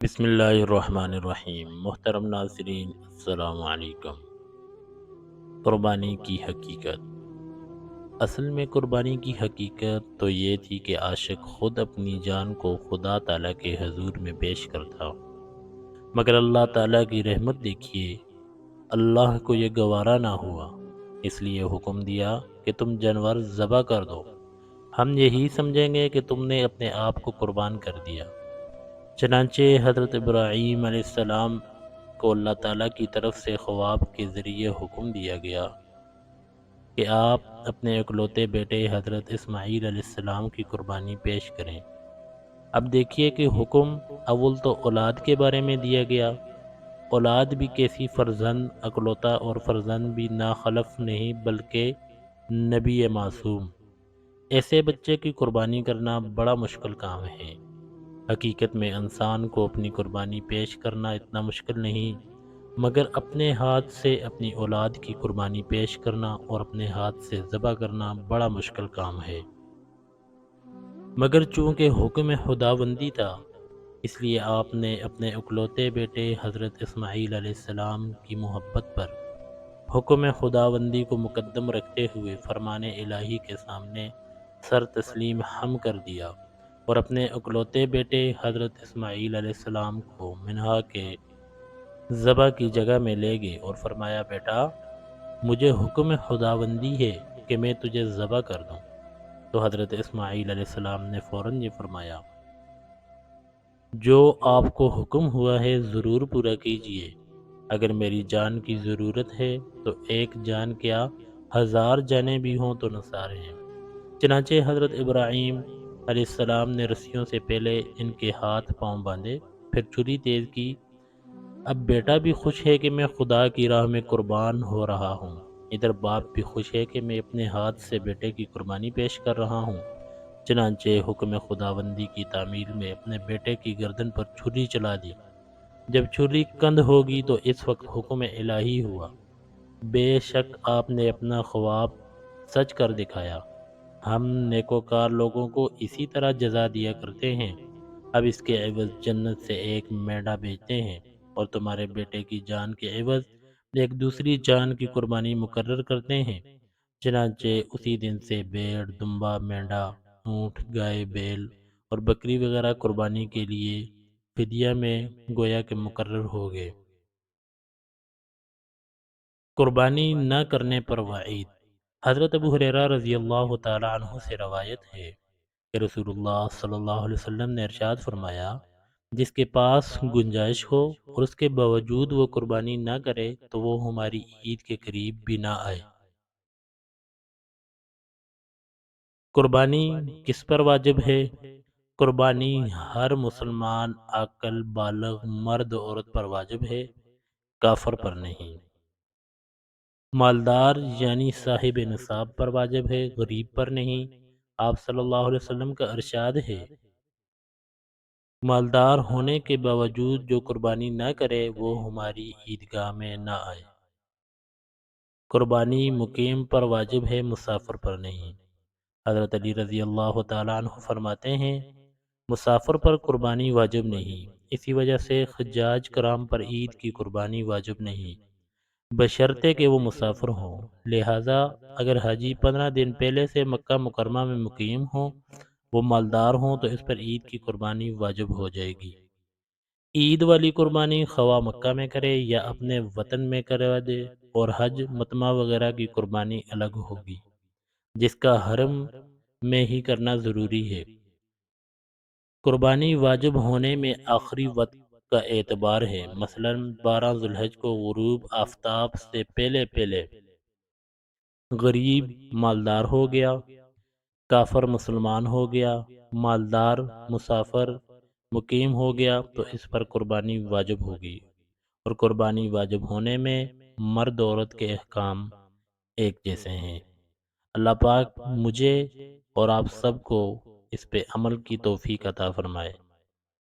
بسم اللہ الرحمن الرحیم۔ محترم ناظرین، السلام علیکم۔ قربانی کی حقیقت۔ اصل میں قربانی کی حقیقت تو یہ تھی کہ عاشق خود اپنی جان کو خدا تعالیٰ کے حضور میں پیش کرتا، مگر اللہ تعالیٰ کی رحمت دیکھیے، اللہ کو یہ گوارا نہ ہوا، اس لیے حکم دیا کہ تم جانور ذبح کر دو، ہم یہی سمجھیں گے کہ تم نے اپنے آپ کو قربان کر دیا۔ چنانچہ حضرت ابراہیم علیہ السلام کو اللہ تعالیٰ کی طرف سے خواب کے ذریعے حکم دیا گیا کہ آپ اپنے اکلوتے بیٹے حضرت اسماعیل علیہ السلام کی قربانی پیش کریں۔ اب دیکھیے کہ حکم اول تو اولاد کے بارے میں دیا گیا، اولاد بھی کیسی، فرزند اکلوتا، اور فرزند بھی ناخلف نہیں بلکہ نبی معصوم۔ ایسے بچے کی قربانی کرنا بڑا مشکل کام ہے۔ حقیقت میں انسان کو اپنی قربانی پیش کرنا اتنا مشکل نہیں، مگر اپنے ہاتھ سے اپنی اولاد کی قربانی پیش کرنا اور اپنے ہاتھ سے ذبح کرنا بڑا مشکل کام ہے۔ مگر چونکہ حکم خداوندی تھا، اس لیے آپ نے اپنے اکلوتے بیٹے حضرت اسماعیل علیہ السلام کی محبت پر حکم خداوندی کو مقدم رکھتے ہوئے فرمان الہی کے سامنے سر تسلیم ہم کر دیا، اور اپنے اکلوتے بیٹے حضرت اسماعیل علیہ السلام کو منہا کے ذبح کی جگہ میں لے گئے اور فرمایا، بیٹا، مجھے حکم خداوندی ہے کہ میں تجھے ذبح کر دوں۔ تو حضرت اسماعیل علیہ السلام نے فوراً یہ فرمایا، جو آپ کو حکم ہوا ہے ضرور پورا کیجئے، اگر میری جان کی ضرورت ہے تو ایک جان کیا 1000 جانیں بھی ہوں تو نثار ہیں۔ چنانچہ حضرت ابراہیم علیہ السلام نے رسیوں سے پہلے ان کے ہاتھ پاؤں باندھے، پھر چھری تیز کی۔ اب بیٹا بھی خوش ہے کہ میں خدا کی راہ میں قربان ہو رہا ہوں، ادھر باپ بھی خوش ہے کہ میں اپنے ہاتھ سے بیٹے کی قربانی پیش کر رہا ہوں۔ چنانچہ حکم خداوندی کی تعمیل میں اپنے بیٹے کی گردن پر چھری چلا دی۔ جب چھری کند ہوگی تو اس وقت حکم الہی ہوا، بے شک آپ نے اپنا خواب سچ کر دکھایا، ہم نیکوکار لوگوں کو اسی طرح جزا دیا کرتے ہیں۔ اب اس کے عوض جنت سے ایک مینڈا بھیجتے ہیں، اور تمہارے بیٹے کی جان کے عوض ایک دوسری جان کی قربانی مقرر کرتے ہیں۔ چنانچہ اسی دن سے بھیڑ، دمبا، مینڈا، اونٹ، گائے، بیل اور بکری وغیرہ قربانی کے لیے فدیہ میں گویا کہ مقرر ہو گئے۔ قربانی نہ کرنے پر وعید۔ حضرت ابو ہریرہ رضی اللہ تعالی عنہ سے روایت ہے کہ رسول اللہ صلی اللہ علیہ وسلم نے ارشاد فرمایا، جس کے پاس گنجائش ہو اور اس کے باوجود وہ قربانی نہ کرے تو وہ ہماری عید کے قریب بھی نہ آئے۔ قربانی کس پر واجب ہے؟ قربانی ہر مسلمان عاقل بالغ مرد عورت پر واجب ہے، کافر پر نہیں۔ مالدار یعنی صاحب نصاب پر واجب ہے، غریب پر نہیں۔ آپ صلی اللہ علیہ وسلم کا ارشاد ہے، مالدار ہونے کے باوجود جو قربانی نہ کرے وہ ہماری عیدگاہ میں نہ آئے۔ قربانی مقیم پر واجب ہے، مسافر پر نہیں۔ حضرت علی رضی اللہ تعالیٰ عنہ فرماتے ہیں، مسافر پر قربانی واجب نہیں، اسی وجہ سے حجاج کرام پر عید کی قربانی واجب نہیں، بشرطے کہ وہ مسافر ہوں۔ لہٰذا اگر حاجی 15 دن پہلے سے مکہ مکرمہ میں مقیم ہوں، وہ مالدار ہوں تو اس پر عید کی قربانی واجب ہو جائے گی۔ عید والی قربانی خواہ مکہ میں کرے یا اپنے وطن میں کروا دے، اور حج، متمع وغیرہ کی قربانی الگ ہوگی، جس کا حرم میں ہی کرنا ضروری ہے۔ قربانی واجب ہونے میں آخری وقت کا اعتبار ہے، مثلا 12 ذوالحج کو غروب آفتاب سے پہلے پہلے غریب مالدار ہو گیا، کافر مسلمان ہو گیا، مالدار مسافر مقیم ہو گیا تو اس پر قربانی واجب ہوگی، اور قربانی واجب ہونے میں مرد عورت کے احکام ایک جیسے ہیں۔ اللہ پاک مجھے اور آپ سب کو اس پہ عمل کی توفیق عطا فرمائے۔